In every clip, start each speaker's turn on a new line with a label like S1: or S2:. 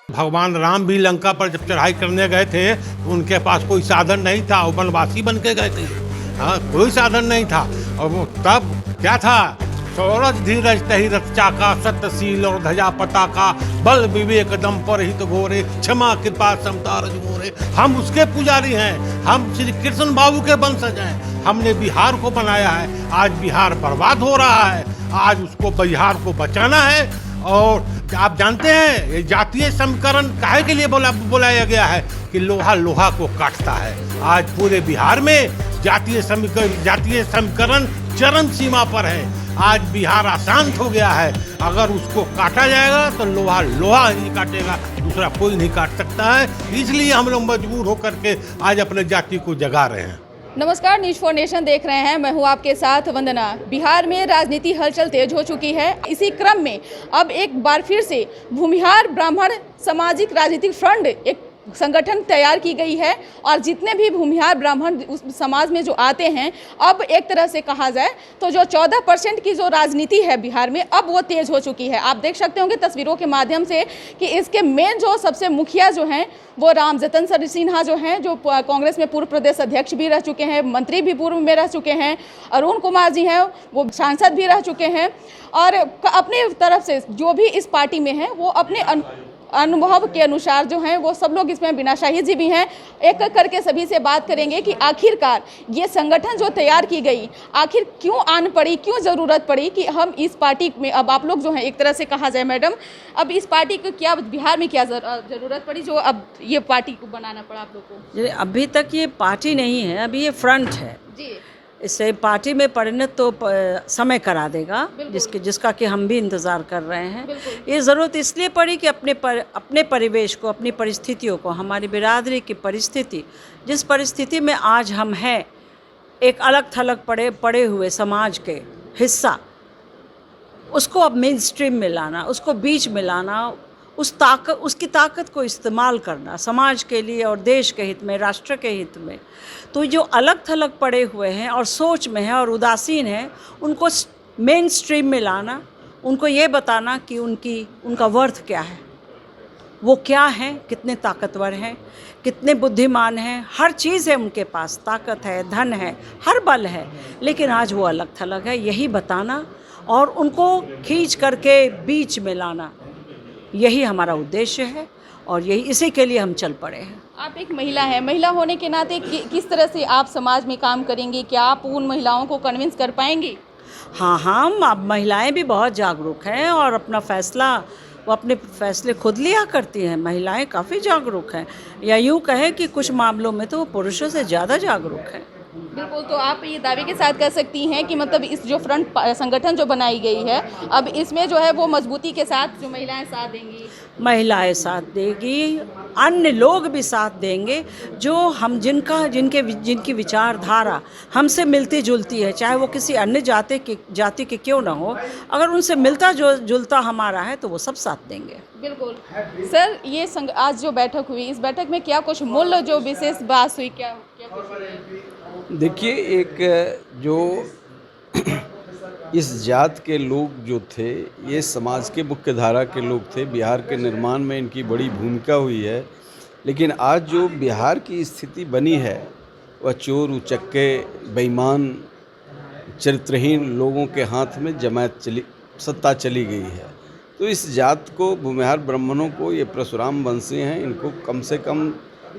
S1: भगवान राम भी लंका पर जब चढ़ाई करने गए थे तो उनके पास कोई साधन नहीं था, वो वनवासी बन के गए थे। हाँ, कोई साधन नहीं था। और वो तब क्या था? सौरज धीरज तहि रथ चाका, सत्यशील और ध्वजा पताका, बल विवेक दम पर हित घोरे, क्षमा कृपा समता रज मोरे। हम उसके पुजारी हैं, हम श्री कृष्ण बाबू के वंशज हैं। हमने बिहार को बनाया है, आज बिहार बर्बाद हो रहा है, आज उसको बिहार को बचाना है। और आप जानते हैं ये जातीय समीकरण काहे के लिए बोलाया गया है कि लोहा लोहा को काटता है। आज पूरे बिहार में जातीय समीकरण चरम सीमा पर है। आज बिहार अशांत हो गया है, अगर उसको काटा जाएगा तो लोहा लोहा ही काटेगा, दूसरा कोई नहीं काट सकता है। इसलिए हम लोग मजबूर होकर के आज अपने जाति को जगा रहे हैं।
S2: नमस्कार, न्यूज़ फॉर नेशन देख रहे हैं। मैं हूं आपके साथ वंदना। बिहार में राजनीति हलचल तेज हो चुकी है। इसी क्रम में अब एक बार फिर से भूमिहार ब्राह्मण सामाजिक राजनीतिक फ्रंट एक संगठन तैयार की गई है और जितने भी भूमिहार ब्राह्मण उस समाज में जो आते हैं, अब एक तरह से कहा जाए तो जो 14% की जो राजनीति है बिहार में, अब वो तेज हो चुकी है। आप देख सकते होंगे तस्वीरों के माध्यम से कि इसके मेन जो सबसे मुखिया जो हैं वो रामजतन सिन्हा जो हैं, जो कांग्रेस में पूर्व प्रदेश अध्यक्ष भी रह चुके हैं, मंत्री भी पूर्व में रह चुके हैं। अरुण कुमार जी हैं, वो सांसद भी रह चुके हैं और अपने तरफ से जो भी इस पार्टी में हैं वो अपने अनुभव के अनुसार जो हैं वो सब लोग इसमें बिना शाही जी भी हैं। एक एक करके सभी से बात करेंगे कि आखिरकार ये संगठन जो तैयार की गई, आखिर क्यों आन पड़ी, क्यों ज़रूरत पड़ी कि हम इस पार्टी में, अब आप लोग जो हैं एक तरह से कहा जाए मैडम, अब इस पार्टी को क्या बिहार में क्या ज़रूरत पड़ी जो अब ये पार्टी को बनाना पड़ा आप लोग को?
S3: अभी तक ये पार्टी नहीं है, अभी ये फ्रंट है
S2: जी।
S3: इससे पार्टी में परिणत तो समय करा देगा, जिसका कि हम भी इंतज़ार कर रहे हैं। ये ज़रूरत इसलिए पड़ी कि अपने परिवेश को, अपनी परिस्थितियों को, हमारी बिरादरी की परिस्थिति, जिस परिस्थिति में आज हम हैं, एक अलग थलग पड़े हुए समाज के हिस्सा, उसको अब मेन स्ट्रीम में लाना, उसको बीच में लाना, उसकी ताकत को इस्तेमाल करना समाज के लिए और देश के हित में, राष्ट्र के हित में। तो जो अलग थलग पड़े हुए हैं और सोच में हैं और उदासीन हैं, उनको मेन स्ट्रीम में लाना, उनको ये बताना कि उनका वर्थ क्या है, वो क्या हैं, कितने ताकतवर हैं, कितने बुद्धिमान हैं। हर चीज़ है उनके पास, ताकत है, धन है, हर बल है, लेकिन आज वो अलग थलग है। यही बताना और उनको खींच करके बीच में लाना, यही हमारा उद्देश्य है और यही इसी के लिए हम चल पड़े हैं।
S2: आप एक महिला हैं, महिला होने के नाते किस तरह से आप समाज में काम करेंगी? क्या आप उन महिलाओं को कन्विंस कर पाएंगी?
S3: हाँ, अब महिलाएं भी बहुत जागरूक हैं और वो अपने फैसले खुद लिया करती हैं। महिलाएं काफ़ी जागरूक हैं, या यूँ कहें कि कुछ मामलों में तो वो पुरुषों से ज़्यादा जागरूक हैं।
S2: बिल्कुल। तो आप ये दावे के साथ कह सकती हैं कि मतलब इस जो फ्रंट संगठन जो बनाई गई है, अब इसमें जो है वो मजबूती के साथ जो महिलाएं साथ देंगी,
S3: महिलाएं साथ देगी, अन्य लोग भी साथ देंगे, जो हम जिनकी विचारधारा हमसे मिलती जुलती है, चाहे वो किसी अन्य जाति के क्यों ना हो, अगर उनसे मिलता जुलता हमारा है तो वो सब साथ देंगे।
S2: बिल्कुल। सर, ये आज जो बैठक हुई, इस बैठक में क्या कुछ मूल्य जो विशेष बात हुई, क्या कुछ हुई?
S4: देखिए, एक जो इस जात के लोग जो थे, ये समाज के मुख्य धारा के लोग थे, बिहार के निर्माण में इनकी बड़ी भूमिका हुई है। लेकिन आज जो बिहार की स्थिति बनी है वह चोर उचक्के बेईमान चरित्रहीन लोगों के हाथ में सत्ता चली गई है। तो इस जात को, भूमिहार ब्राह्मणों को, ये परशुराम वंशी हैं, इनको कम से कम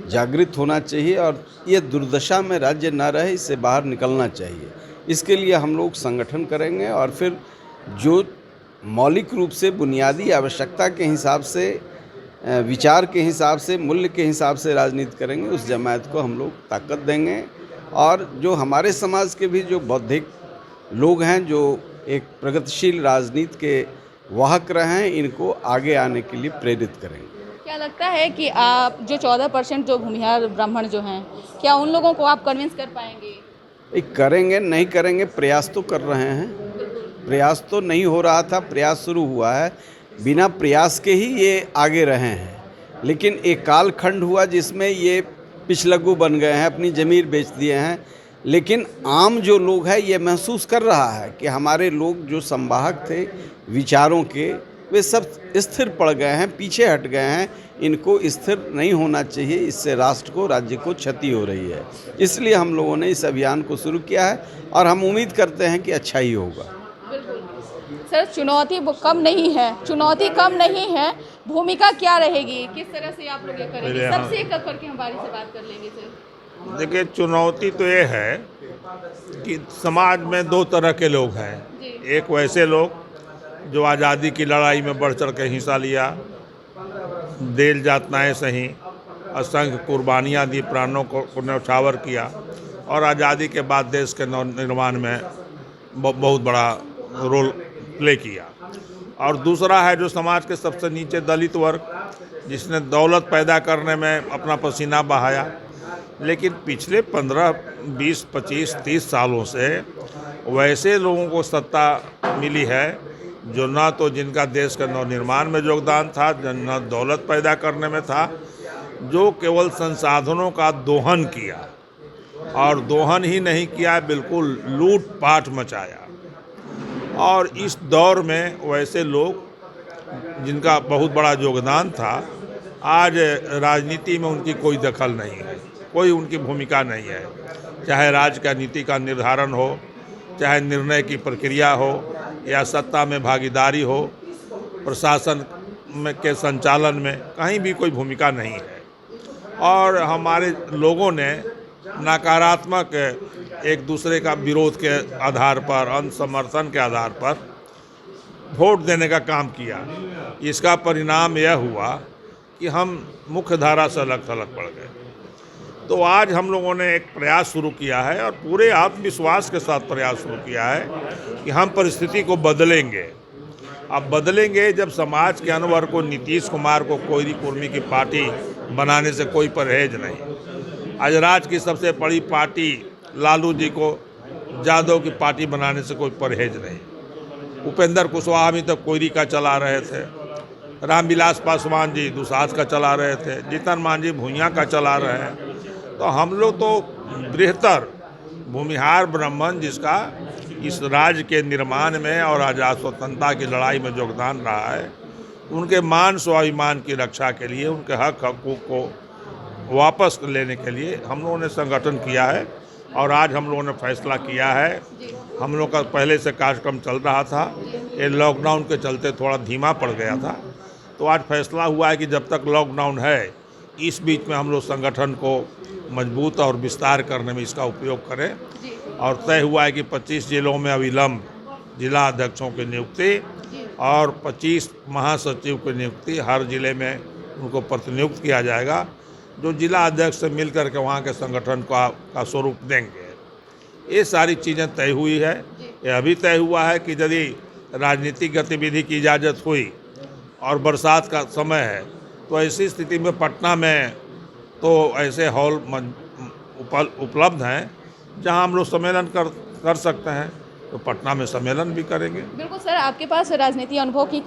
S4: जागृत होना चाहिए और ये दुर्दशा में राज्य ना रहे, इससे बाहर निकलना चाहिए। इसके लिए हम लोग संगठन करेंगे और फिर जो मौलिक रूप से बुनियादी आवश्यकता के हिसाब से, विचार के हिसाब से, मूल्य के हिसाब से राजनीति करेंगे, उस जमात को हम लोग ताकत देंगे। और जो हमारे समाज के भी जो बौद्धिक लोग हैं, जो एक प्रगतिशील राजनीति के वाहक रहे हैं, इनको आगे आने के लिए प्रेरित करेंगे।
S2: क्या लगता है कि आप जो 14% जो भूमिहार ब्राह्मण जो हैं, क्या उन लोगों को आप कन्विंस कर पाएंगे?
S4: करेंगे, नहीं करेंगे, प्रयास तो कर रहे हैं। प्रयास तो नहीं हो रहा था, प्रयास शुरू हुआ है। बिना प्रयास के ही ये आगे रहे हैं। लेकिन एक कालखंड हुआ जिसमें ये पिछलग्गू बन गए हैं, अपनी ज़मीर बेच दिए हैं। लेकिन आम जो लोग हैं ये महसूस कर रहा है कि हमारे लोग जो संवाहक थे विचारों के, वे सब स्थिर पड़ गए हैं, पीछे हट गए हैं। इनको स्थिर नहीं होना चाहिए, इससे राष्ट्र को, राज्य को क्षति हो रही है। इसलिए हम लोगों ने इस अभियान को शुरू किया है और हम उम्मीद करते हैं कि अच्छा ही होगा।
S2: सर, चुनौती वो कम नहीं है, चुनौती कम नहीं है, भूमिका क्या रहेगी, किस तरह से आप लोग ये करेंगे? सबसे एक करके हम बारी से बात कर लेंगे सर।
S5: देखिए, चुनौती तो ये है कि समाज में दो तरह के लोग हैं। एक वैसे लोग जो आज़ादी की लड़ाई में बढ़ चढ़ के हिस्सा लिया, देल यातनाएँ सही, असंख्य कुर्बानियाँ दी, प्राणों को न्यौछावर किया और आज़ादी के बाद देश के निर्माण में बहुत बड़ा रोल प्ले किया। और दूसरा है जो समाज के सबसे नीचे दलित वर्ग, जिसने दौलत पैदा करने में अपना पसीना बहाया, लेकिन पिछले 15, 20, 25, 30 सालों से वैसे लोगों को सत्ता मिली है जो ना तो जिनका देश के नवनिर्माण में योगदान था, न दौलत पैदा करने में था, जो केवल संसाधनों का दोहन किया, और दोहन ही नहीं किया, बिल्कुल लूट-पाट मचाया। और इस दौर में वैसे लोग जिनका बहुत बड़ा योगदान था, आज राजनीति में उनकी कोई दखल नहीं है, कोई उनकी भूमिका नहीं है। चाहे राज्य का नीति का निर्धारण हो, चाहे निर्णय की प्रक्रिया हो, या सत्ता में भागीदारी हो, प्रशासन में के संचालन में कहीं भी कोई भूमिका नहीं है। और हमारे लोगों ने नकारात्मक एक दूसरे का विरोध के आधार पर, अनसमर्थन के आधार पर वोट देने का काम किया। इसका परिणाम यह हुआ कि हम मुख्य धारा से अलग थलग पड़ गए। तो आज हम लोगों ने एक प्रयास शुरू किया है और पूरे आत्मविश्वास के साथ प्रयास शुरू किया है कि हम परिस्थिति को बदलेंगे। अब बदलेंगे जब समाज के अनवर को, नीतीश कुमार को कोयरी कुर्मी की पार्टी बनाने से कोई परहेज नहीं। आज राज्य की सबसे बड़ी पार्टी लालू जी को यादव की पार्टी बनाने से कोई परहेज नहीं। उपेंद्र कुशवाहा अभी तक कोयरी का चला रहे थे, रामविलास पासवान जी दुसाध का चला रहे थे, जीतन मांझी भूइयाँ का चला रहे हैं। तो हम लोग तो बेहतर भूमिहार ब्राह्मण, जिसका इस राज्य के निर्माण में और आज़ाद स्वतंत्रता की लड़ाई में योगदान रहा है, उनके मान स्वाभिमान की रक्षा के लिए, उनके हक हकूक़ को वापस लेने के लिए हम लोगों ने संगठन किया है। और आज हम लोगों ने फैसला किया है, हम लोग का पहले से कार्यक्रम चल रहा था, ये लॉकडाउन के चलते थोड़ा धीमा पड़ गया था, तो आज फैसला हुआ है कि जब तक लॉकडाउन है, इस बीच में हम लोग संगठन को मजबूत और विस्तार करने में इसका उपयोग करें। और तय हुआ है कि 25 जिलों में अविलंब जिला अध्यक्षों की नियुक्ति और 25 महासचिव की नियुक्ति, हर जिले में उनको प्रतिनियुक्त किया जाएगा, जो जिला अध्यक्ष से मिल कर के वहाँ के संगठन का स्वरूप देंगे। ये सारी चीज़ें तय हुई है। ये अभी तय हुआ है कि यदि राजनीतिक गतिविधि की इजाज़त हुई और बरसात का समय है, तो ऐसी स्थिति में पटना में तो ऐसे हॉल उपलब्ध हैं जहां हम लोग सम्मेलन कर सकते हैं, तो पटना में सम्मेलन भी करेंगे।
S2: बिल्कुल सर, आपके पास राजनीति अनुभव की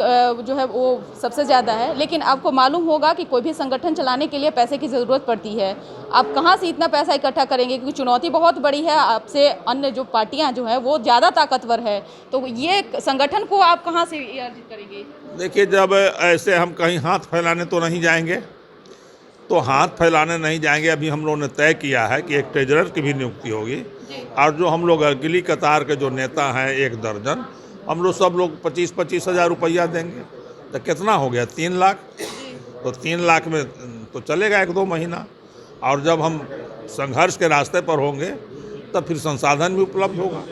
S2: जो है वो सबसे ज़्यादा है, लेकिन आपको मालूम होगा कि कोई भी संगठन चलाने के लिए पैसे की ज़रूरत पड़ती है। आप कहाँ से इतना पैसा इकट्ठा करेंगे, क्योंकि चुनौती बहुत बड़ी है, आपसे अन्य जो पार्टियां जो है वो ज़्यादा ताकतवर है, तो ये संगठन को आप कहाँ से अर्जित करेंगे?
S5: देखिए, जब ऐसे हम कहीं हाथ फैलाने तो नहीं जाएंगे, तो हाथ फैलाने नहीं जाएंगे। अभी हम लोगों ने तय किया है कि एक ट्रेजरर की भी नियुक्ति होगी, और जो हम लोग अगली कतार के जो नेता हैं 1 दर्जन, हम लोग सब लोग 25-25 हज़ार रुपया देंगे। तो कितना हो गया? 3 लाख। तो 3 लाख में तो चलेगा 1-2 महीना, और जब हम संघर्ष के रास्ते पर होंगे तब फिर संसाधन भी उपलब्ध होगा,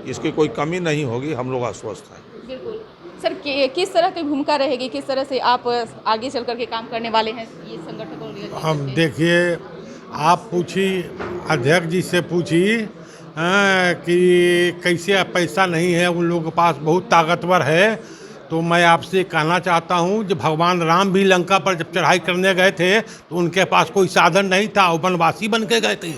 S5: इसकी कोई कमी नहीं होगी। हम लोग आश्वस्त हैं।
S2: बिल्कुल सर, किस तरह की भूमिका रहेगी, किस तरह से आप आगे चल करके काम करने वाले हैं ये संगठन को?
S1: हम देखिए, आप पूछी अध्यक्ष जी से पूछी कि कैसे पैसा नहीं है, उन लोगों के पास बहुत ताकतवर है। तो मैं आपसे कहना चाहता हूँ, जब भगवान राम भी लंका पर जब चढ़ाई करने गए थे तो उनके पास कोई साधन नहीं था, वो वनवासी बन के गए थे।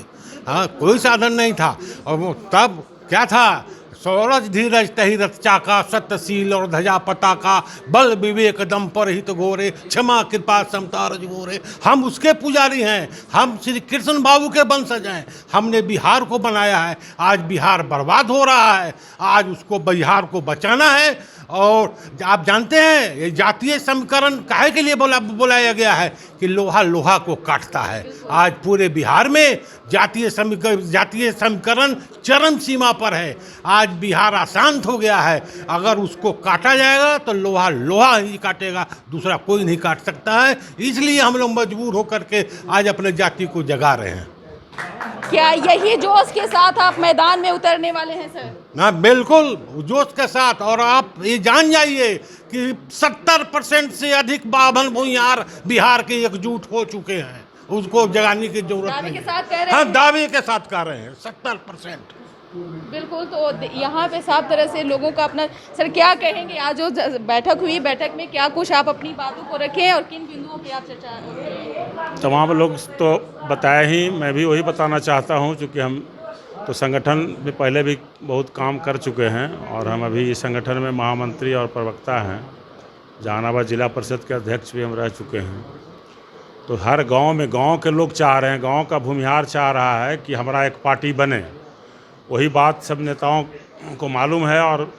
S1: हाँ, कोई साधन नहीं था। और वो तब क्या था? सौरज धीरज तहि रथ चाका, सत्यशील और ध्वजा पताका, बल विवेक दम पर हित घोरे, क्षमा कृपा समता रज गोरे। हम उसके पुजारी हैं, हम श्री कृष्ण बाबू के वंशज हैं। हमने बिहार को बनाया है, आज बिहार बर्बाद हो रहा है, आज उसको बिहार को बचाना है। और आप जानते हैं ये जातीय समीकरण काहे के लिए बुलाया गया है कि लोहा लोहा को काटता है। आज पूरे बिहार में जातीय समीकरण चरम सीमा पर है। आज बिहार अशांत हो गया है। अगर उसको काटा जाएगा तो लोहा लोहा ही काटेगा, दूसरा कोई नहीं काट सकता है। इसलिए हम लोग मजबूर होकर के आज अपने जाति को जगा रहे हैं।
S2: क्या यही जोश के साथ आप मैदान में उतरने वाले हैं सर?
S1: ना, बिल्कुल जोश के साथ। और आप ये जान जाइए कि 70% से अधिक बाभन भूमिहार बिहार के एकजुट हो चुके हैं। उसको जगाने की जरूरत
S2: दावे
S1: नहीं
S2: के साथ कह
S1: है।
S2: रहे
S1: हाँ,
S2: हैं?
S1: दावे के साथ कह रहे हैं 70%।
S2: बिल्कुल। तो यहाँ पे साफ तरह से लोगों का अपना, सर क्या कहेंगे आज जो बैठक हुई, बैठक में क्या कुछ आप अपनी बातों को रखें और किन बिंदुओं पे आप चर्चा?
S6: तमाम लोग तो बताया ही, मैं भी वही बताना चाहता हूँ, क्योंकि हम तो संगठन में पहले भी बहुत काम कर चुके हैं और हम अभी इस संगठन में महामंत्री और प्रवक्ता हैं। जहानाबाद जिला परिषद के अध्यक्ष भी हम रह चुके हैं। तो हर गांव में गांव के लोग चाह रहे हैं, गांव का भूमिहार चाह रहा है कि हमारा एक पार्टी बने। वही बात सब नेताओं को मालूम है। और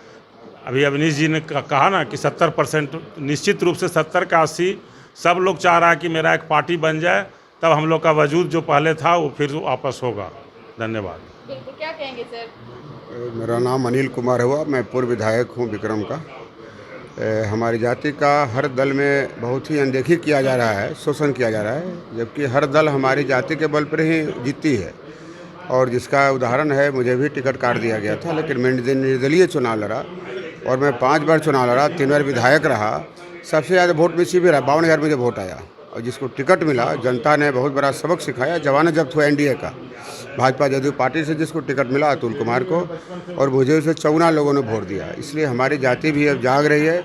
S6: अभी अवनीश जी ने कहा ना कि 70%, निश्चित रूप से 70 का 80 सब लोग चाह रहा है कि मेरा एक पार्टी बन जाए, तब हम लोग का वजूद जो पहले था वो फिर वापस होगा। धन्यवाद।
S2: बिल्कुल, क्या कहेंगे सर?
S7: मेरा नाम अनिल कुमार हुआ, मैं पूर्व विधायक हूँ विक्रम का। हमारी जाति का हर दल में बहुत ही अनदेखी किया जा रहा है, शोषण किया जा रहा है, जबकि हर दल हमारी जाति के बल पर ही जीती है। और जिसका उदाहरण है, मुझे भी टिकट काट दिया गया था, लेकिन मैं निर्दलीय चुनाव लड़ा और मैं 5 बार चुनाव लड़ा, 3 बार विधायक रहा। सबसे ज़्यादा वोट मुझसे भी रहा, 52,000 मुझे वोट आया। और जिसको टिकट मिला, जनता ने बहुत बड़ा सबक सिखाया। जवाना जब्त हुआ एनडीए का, भाजपा जदयू पार्टी से जिसको टिकट मिला अतुल कुमार को, और मुझे उसे 54 लोगों ने वोट दिया। इसलिए हमारी जाति भी अब जाग रही है।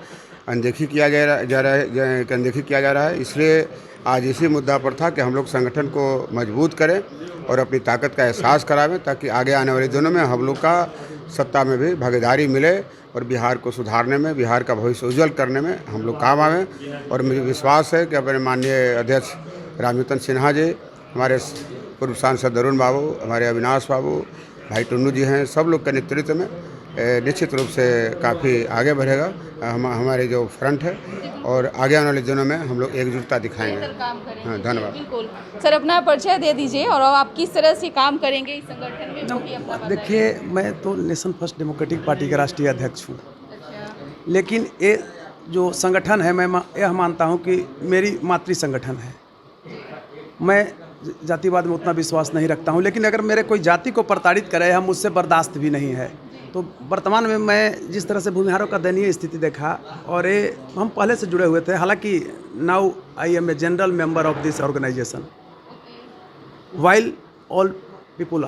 S7: अनदेखी किया जा रहा है। इसलिए आज इसी मुद्दा पर था कि हम लोग संगठन को मजबूत करें और अपनी ताकत का एहसास करावें, ताकि आगे आने वाले दिनों में हम लोग का सत्ता में भी भागीदारी मिले और बिहार को सुधारने में, बिहार का भविष्य उज्जवल करने में हम लोग काम आवें। और मुझे विश्वास है कि अपने माननीय अध्यक्ष रामजतन सिन्हा जी, हमारे पूर्व सांसद अरुण बाबू, हमारे अविनाश बाबू, भाई टुन्नू जी हैं, सब लोग के नेतृत्व में निश्चित रूप से काफ़ी आगे बढ़ेगा हमारे जो फ्रंट है। और आगे आने वाले दिनों में हम लोग एकजुटता दिखाएंगे। हाँ, धन्यवाद।
S2: बिल्कुल सर, अपना परिचय दे दीजिए और आप किस तरह से काम करेंगे इस संगठन में, वो भी अपना बताइए।
S8: देखिए, मैं तो नेशन फर्स्ट डेमोक्रेटिक पार्टी का राष्ट्रीय अध्यक्ष हूँ। लेकिन ये जो संगठन है, मैं यह मानता हूँ कि मेरी मातृ संगठन है। मैं जातिवाद में उतना विश्वास नहीं रखता हूँ, लेकिन अगर मेरे कोई जाति को प्रताड़ित करे, हम मुझसे बर्दाश्त भी नहीं है। तो वर्तमान में मैं जिस तरह से भूमिहारों का दयनीय स्थिति देखा, और ये हम पहले से जुड़े हुए थे। हालांकि now I am a general member of this organisation, while all people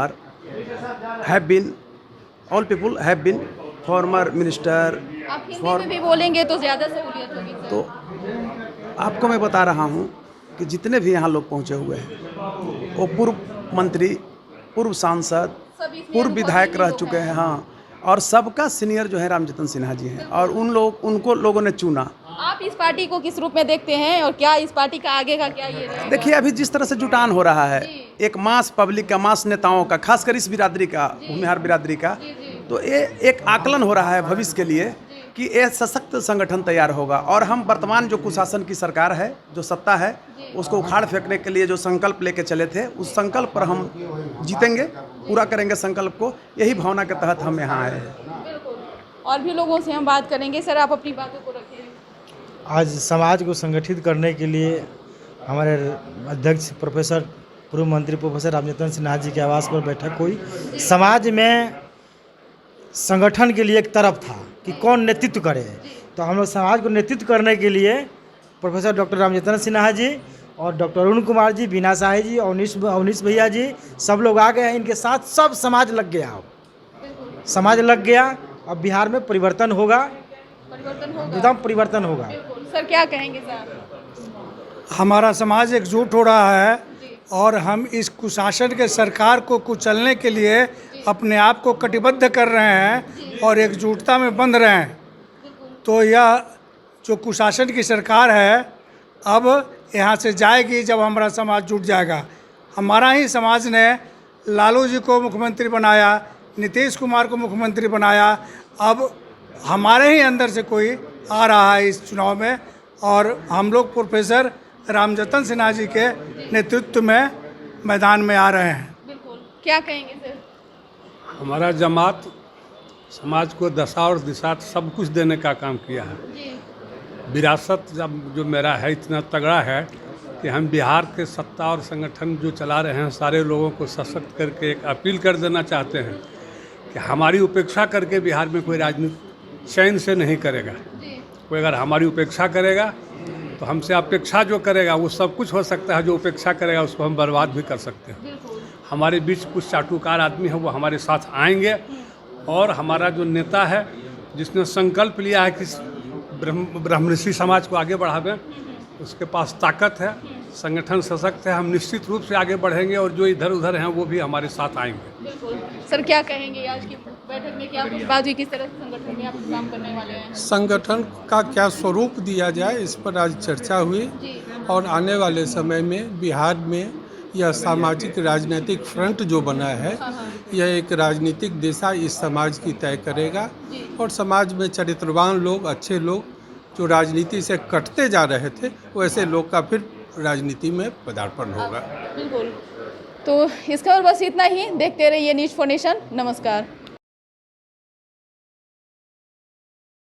S8: have been former minister.
S2: आप हिंदी में भी बोलेंगे तो ज़्यादा सहूलियत होगी सर।
S8: तो आपको मैं बता रहा हूँ कि जितने भी यहाँ लोग पहुँचे हुए हैं, वो पूर्व मंत्री, पूर्व सांसद, पूर्व विधायक रह चुके हैं। हाँ, और सबका सीनियर जो है रामजतन सिन्हा जी हैं, और उनको लोगों ने चुना।
S2: आप इस पार्टी को किस रूप में देखते हैं और क्या इस पार्टी का आगे का क्या ये रहेगा?
S8: देखिए, अभी जिस तरह से जुटान हो रहा है, एक मास पब्लिक का, मास नेताओं का, खासकर इस बिरादरी का, भूमिहार बिरादरी का, तो ये एक आकलन हो रहा है भविष्य के लिए कि ये सशक्त संगठन तैयार होगा। और हम वर्तमान जो कुशासन की सरकार है, जो सत्ता है, उसको उखाड़ फेंकने के लिए जो संकल्प लेके चले थे, उस संकल्प पर हम जीतेंगे, पूरा करेंगे संकल्प को। यही भावना के तहत हम यहाँ आए हैं।
S2: और भी लोगों से हम बात करेंगे। सर, आप अपनी बातों को रखें।
S9: आज समाज को संगठित करने के लिए हमारे अध्यक्ष प्रोफेसर, पूर्व मंत्री प्रोफेसर रामजतन सिन्हा जी के आवास पर बैठक हुई। समाज में संगठन के लिए एक तरफ था कि कौन नेतृत्व करे, तो हम लोग समाज को नेतृत्व करने के लिए प्रोफेसर डॉक्टर रामजतन सिन्हा जी और डॉक्टर अरुण कुमार जी, बीना साही जी, अवनीश भैया जी, सब लोग आ गए हैं। इनके साथ सब समाज लग गया, समाज लग गया। अब बिहार में परिवर्तन होगा, एकदम परिवर्तन होगा।
S2: सर, क्या कहेंगे सर?
S10: हमारा समाज एकजुट हो रहा है और हम इस कुशासन के सरकार को कुचलने के लिए अपने आप को कटिबद्ध कर रहे हैं और एकजुटता में बंध रहे हैं। तो यह जो कुशासन की सरकार है, अब यहाँ से जाएगी जब हमारा समाज जुट जाएगा। हमारा ही समाज ने लालू जी को मुख्यमंत्री बनाया, नीतीश कुमार को मुख्यमंत्री बनाया, अब हमारे ही अंदर से कोई आ रहा है इस चुनाव में, और हम लोग प्रोफेसर रामजतन सिन्हा जी के नेतृत्व में मैदान में आ रहे हैं।
S2: बिल्कुल, क्या कहेंगे सर?
S11: हमारा जमात समाज को दशा और दिशा सब कुछ देने का काम किया है। विरासत जब जो मेरा है इतना तगड़ा है कि हम बिहार के सत्ता और संगठन जो चला रहे हैं सारे लोगों को सशक्त करके एक अपील कर देना चाहते हैं कि हमारी उपेक्षा करके बिहार में कोई राजनीति चैन से नहीं करेगा। कोई अगर हमारी उपेक्षा करेगा तो हमसे अपेक्षा जो करेगा वो सब कुछ हो सकता है, जो उपेक्षा करेगा उसको हम बर्बाद भी कर सकते हैं। हमारे बीच कुछ चाटुकार आदमी है वो हमारे साथ आएंगे, और हमारा जो नेता है जिसने संकल्प लिया है कि ब्रह्मऋषि समाज को आगे बढ़ावें, उसके पास ताकत है, संगठन सशक्त है, हम निश्चित रूप से आगे बढ़ेंगे और जो इधर उधर हैं वो भी हमारे साथ आएंगे।
S2: बिल्कुल सर, क्या कहेंगे आज की बैठक में, क्या बात हुई, किस तरह से संगठन में आप काम करने वाले हैं?
S12: संगठन का क्या स्वरूप दिया जाए इस पर आज चर्चा हुई, और आने वाले समय में बिहार में यह सामाजिक राजनीतिक फ्रंट जो बना है यह एक राजनीतिक दिशा इस समाज की तय करेगा, और समाज में चरित्रवान लोग, अच्छे लोग जो राजनीति से कटते जा रहे थे वैसे लोग का फिर राजनीति में पदार्पण होगा।
S2: बिल्कुल, तो इसका और बस इतना ही। देखते रहिए न्यूज़ 4 नेशन। नमस्कार।